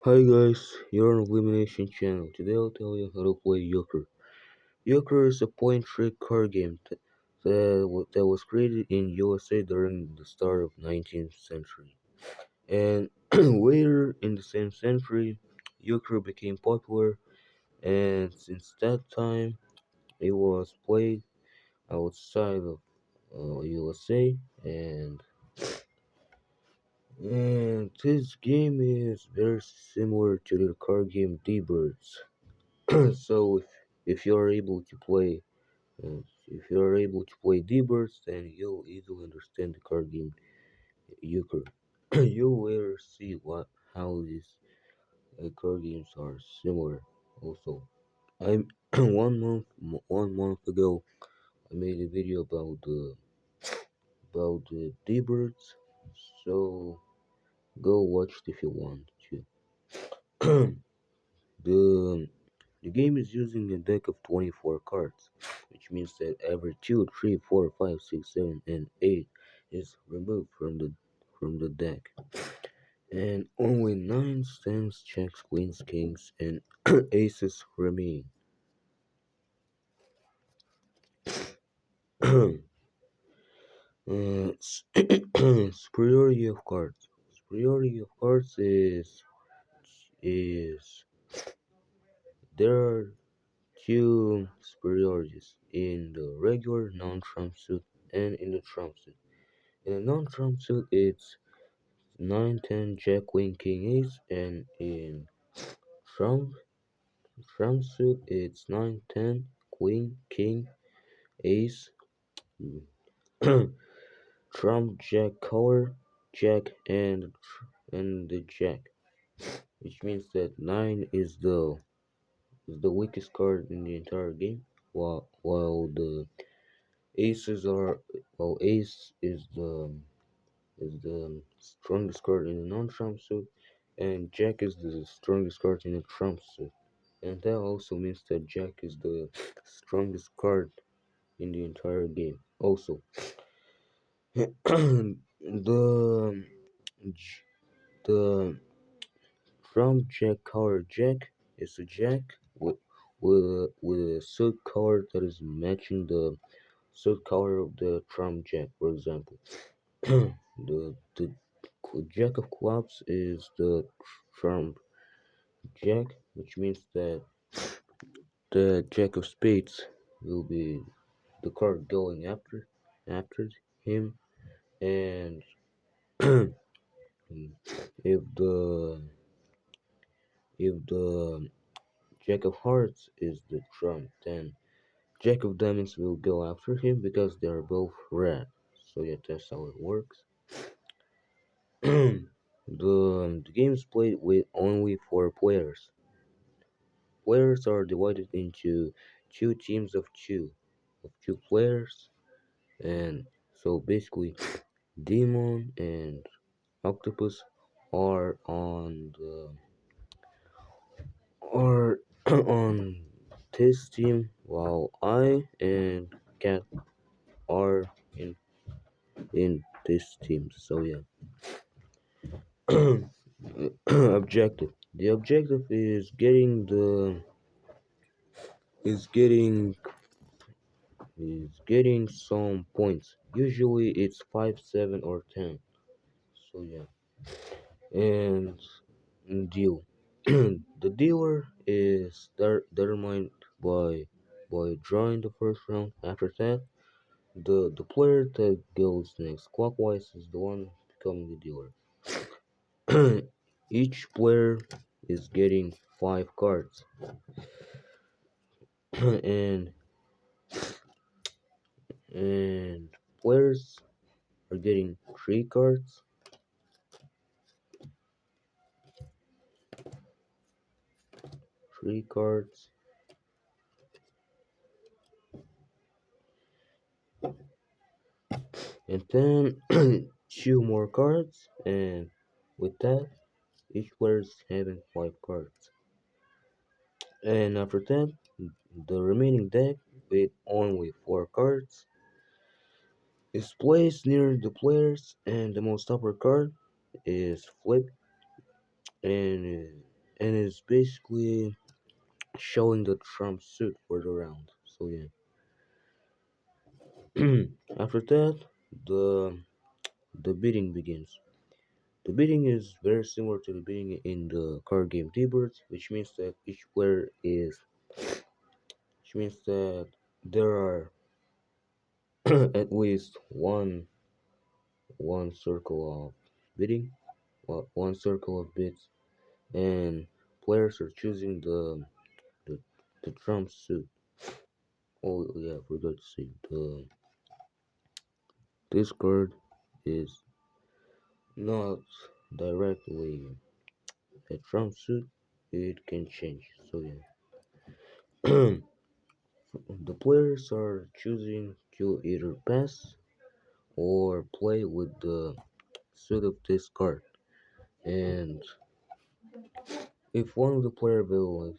Hi guys, you're on Illumination channel. Today I'll tell you how to play euchre. Euchre is a point-trick card game that was created in USA during the start of 19th century. And later in the same century, euchre became popular, and since that time, it was played outside of USA, and this game is very similar to the card game D-Birds. So if you're able to play if you're able to play D-Birds, then you'll easily understand the card game euchre. You'll later see what how these card games are similar. Also, I'm 1 month ago I made a video about the D-Birds, so go watch it if you want to. the The game is using a deck of 24 cards, which means that every 2, 3, 4, 5, 6, 7, and 8 is removed from the deck. And only 9 stands, checks, queens, kings, and aces remain. Superiority of cards. Superiority of cards is there are two superiorities in the regular non-trump suit and in the trump suit. In a non-trump suit, it's 9, 10, Jack, Queen, King, Ace, and in trump trump suit, it's 9, 10, Queen, King, Ace, Trump, Jack, color, Jack, and the Jack, which means that 9 is the weakest card in the entire game, while the aces are while Ace is the strongest card in the non-trump suit, and Jack is the strongest card in the trump suit. And that also means that Jack is the strongest card in the entire game. Also, the the trump Jack card Jack is a Jack with a suit color that is matching the suit color of the trump Jack, for example. The Jack of clubs is the trump Jack, which means that the Jack of spades will be the card going after him, and if the Jack of hearts is the trump, then Jack of diamonds will go after him because they are both red. So yeah, that's how it works. The game is played with only 4 players. Players are divided into two teams of two players, and so basically, Demon and Octopus are are on this team, while I and Cat are in this team. So yeah, objective. The objective is getting some points. Usually it's 5, 7, or 10. So yeah, and deal. The dealer is determined by drawing the first round. After that, the player that goes next clockwise is the one becoming the dealer. Each player is getting 5 cards, and and players are getting 3 cards, three cards, and then 2 more cards, and with that, each player is having 5 cards. And after that, the remaining deck with only 4 cards is placed near the players, and the most upper card is flipped, and and it's basically showing the Trump suit for the round. So yeah. After that, the the bidding begins. The bidding is very similar to the bidding in the card game T-Birds, which means that there are at least one circle of bidding, one circle of bids, and players are choosing the, the Trump suit. Oh yeah, I forgot to say this card is not directly a Trump suit. It can change. So yeah, the players are choosing to either pass or play with the suit of this card. And if one of the player will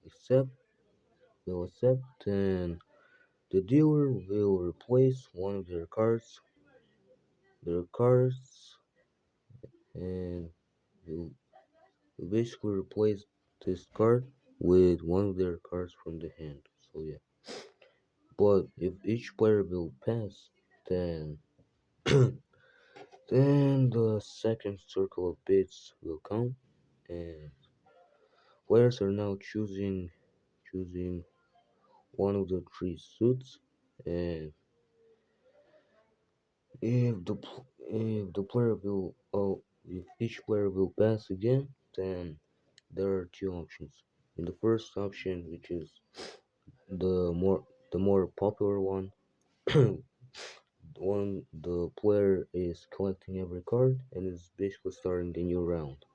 accept then the dealer will replace one of their cards, and will basically replace this card with one of their cards from the hand. So yeah. But if each player will pass, then then the second circle of bits will count, and players are now choosing one of the three suits, and if the player will if each player will pass again, then there are two options. In the first option, which is the more the more popular one, the player is collecting every card and is basically starting the new round.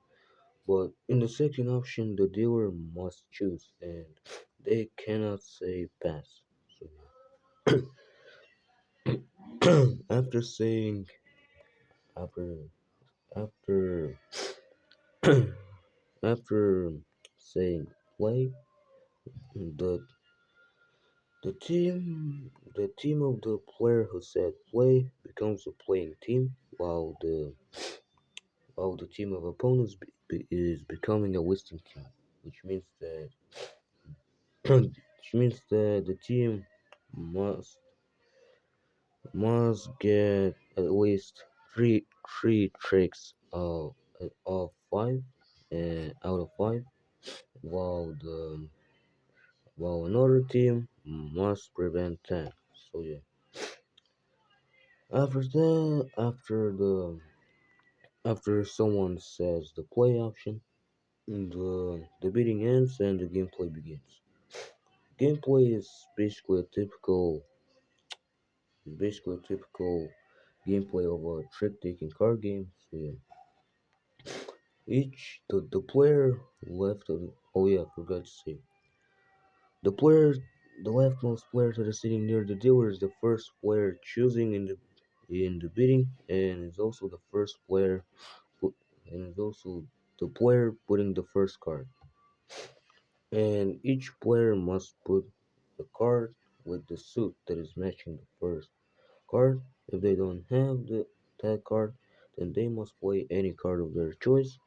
But in the second option, the dealer must choose, and they cannot say pass. So after saying after after after saying play, the the team of the player who said play becomes a playing team, while the team of opponents is becoming a wasting team, which means that which means that the team must must get at least three tricks of five and out of five, while the while another team must prevent 10. So yeah. After someone says the play option, the bidding ends and the gameplay begins. Gameplay is basically a typical gameplay of a trick-taking card game. So yeah. The player left of oh yeah, I forgot to say. The player the leftmost player that is sitting near the dealer is the first player choosing in the bidding, and is also the first player and is also the player putting the first card. And each player must put the card with the suit that is matching the first card. If they don't have that card, then they must play any card of their choice,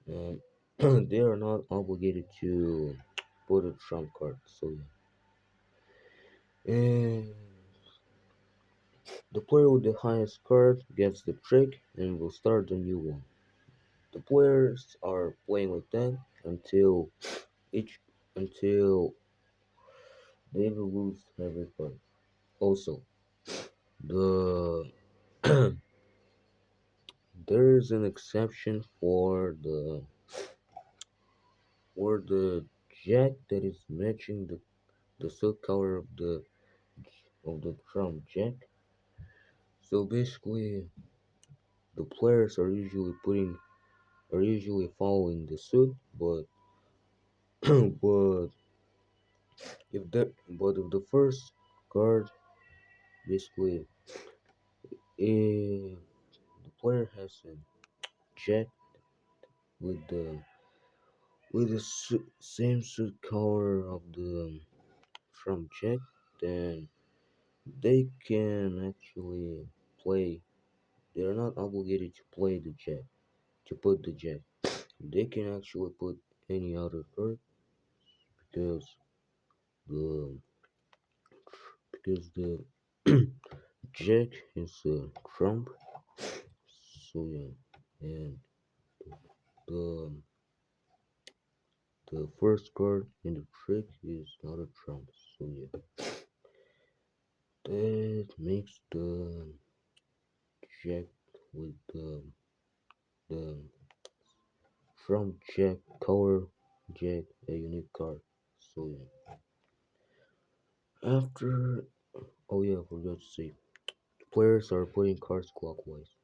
and they are not obligated to put a trump card. So yeah. And the player with the highest card gets the trick and will start a new one. The players are playing like that each until they will lose every card. Also, the there's an exception for the jack that is matching the silk color of the drum jack. So basically, the players are usually following the suit, but but if the first card basically if the player has a jack with the same suit color of the from jack, then they can actually play. They are not obligated to play the jack to put the jack. they can actually put any other card because the the jack is a trump. So yeah, and the the first card in the trick is not a trump. So yeah, that makes the jack with the trump jack color jack a unique card. So yeah, after oh yeah, I forgot to say, players are putting cards clockwise,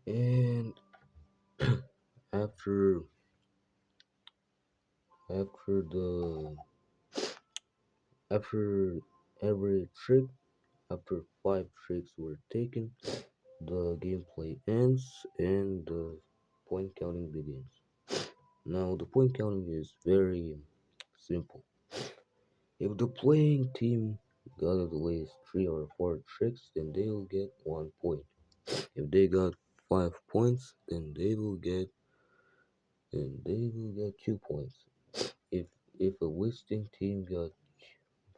and after after the after every trick, after 5 tricks were taken, the gameplay ends and the point counting begins. Now the point counting is very simple. If the playing team got at least 3 or 4 tricks, then they will get 1 point. If they got 5 points, then they will get 2 points. If if a wasting team got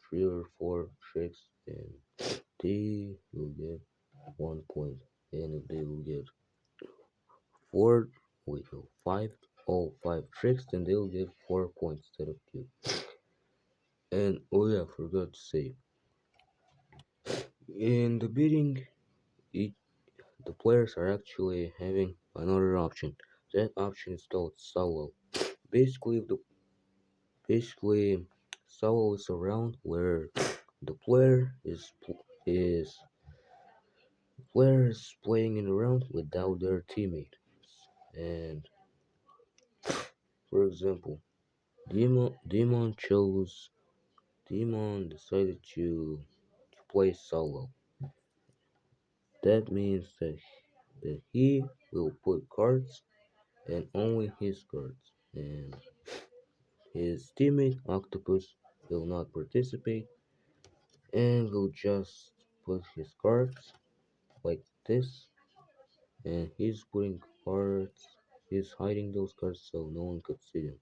3 or 4 tricks, then they will get 1 point. And if they will get four, wait, no, five, all 5 tricks, then they will get 4 points instead of two. And oh yeah, I forgot to say, in the bidding, each, the players are actually having another option. That option is called solo. Basically, if the basically solo is a round where the is player is playing in a round without their teammate. And for example, Demon decided to play solo. That means that he will put cards and only his cards, and his teammate Octopus will not participate and will just put his cards like this, and he's putting cards, he's hiding those cards so no one could see them.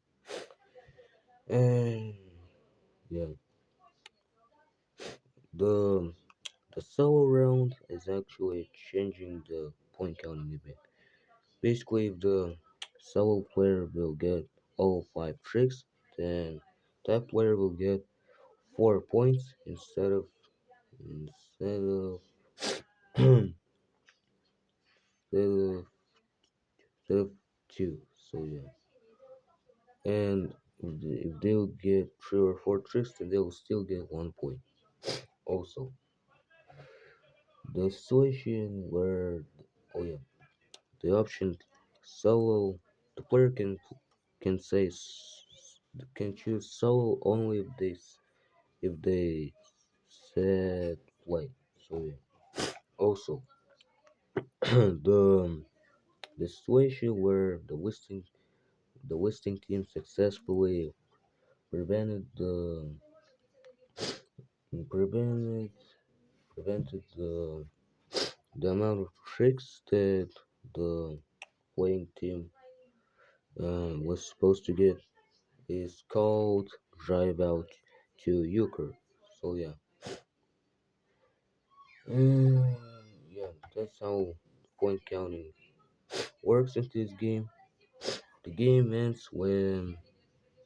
And yeah, the the solo round is actually changing the point counting a bit. Basically, if the solo player will get all 5 tricks, then that player will get 4 points instead of instead of, instead of two. So yeah, and if they'll get 3 or 4 tricks, then they'll still get 1 point. Also, the situation where oh yeah, the option solo, the player can say can choose solo only if they said play. So yeah. Also, the situation where the wasting team successfully prevented the prevented prevented the amount of tricks that the playing team was supposed to get is called drive out to euchre. So yeah, and yeah, that's how point counting works in this game. The game ends when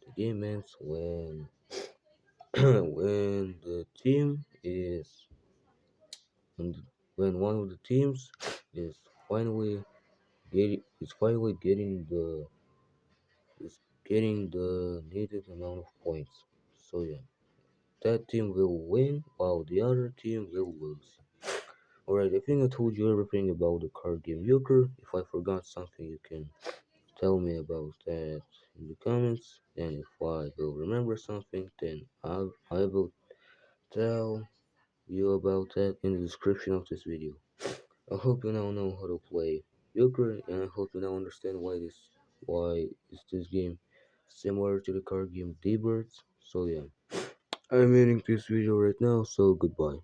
the game ends when when the team is when, when one of the teams is finally is getting the needed amount of points. So yeah, that team will win while the other team will lose. Alright, I think I told you everything about the card game Euchre. If I forgot something, you can tell me about that in the comments. And if I will remember something, then I will tell you about that in the description of this video. I hope you now know how to play euchre, and I hope you now understand why is this game similar to the card game D-Birds. So yeah, I'm ending this video right now, so goodbye.